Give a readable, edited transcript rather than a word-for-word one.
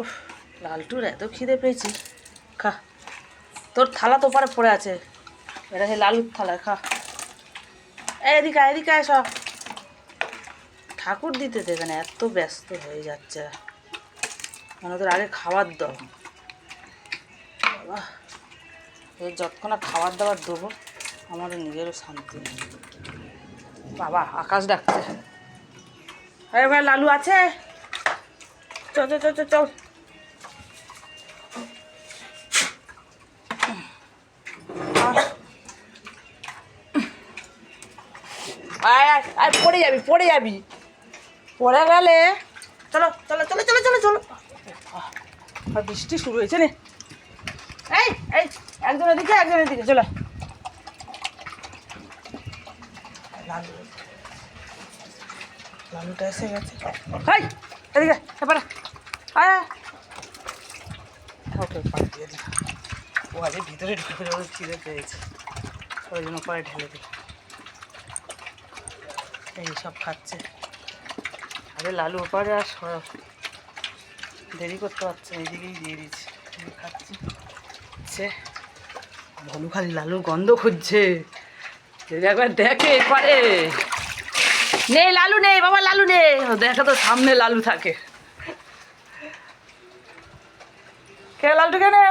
উফ, লালটুর এত খিদে পেয়েছি। খা, তোর থালা তো পারে পড়ে আছে, এটা সেই লালুর থালায় খা। এদিকে এদিকে সব ঠাকুর দিতে দেবে না, এত ব্যস্ত হয়ে যাচ্ছে। মানে তোর আগে খাবার দাও বাবা, এই যতক্ষণ খাবার দাবার দেবো আমাদের নিজেরও শান্তি নেই। বাবা আকাশ ডাকছে, আরে ভাই লালু আছে, চল চল চল চল। আয় আয় আয়, পড়ে যাবি পড়ে যাবি, পড়ে গেলে। চলো চলো চলো চলো চলো চলো, আর বৃষ্টি শুরু হয়েছে রে। এই এই, একজনের দিকে একজনের দিকে চলো। লালু, লালুটা এসে গেছে। হাই এদিকে এবারে আয়, ওকে পানি দিয়ে দিই। ও আজ ভিতরে ঢুকে যাবে, ছিঁড়ে পেয়েছে, ওই জন্য পরে ঢেলে দিই। এই সব খাচ্ছে। আরে লালু ওপারে আর দেরি করতে পারছে, এইদিকেই দিয়ে দিচ্ছে, খাচ্ছে। সে ভলু খালি লালুর গন্ধ খুঁজছে, একবার দেখে এপারে। নেই লালু নেই বাবা, লালু নেই, দেখে তো সামনে লালু থাকে। কে লালটু কেনে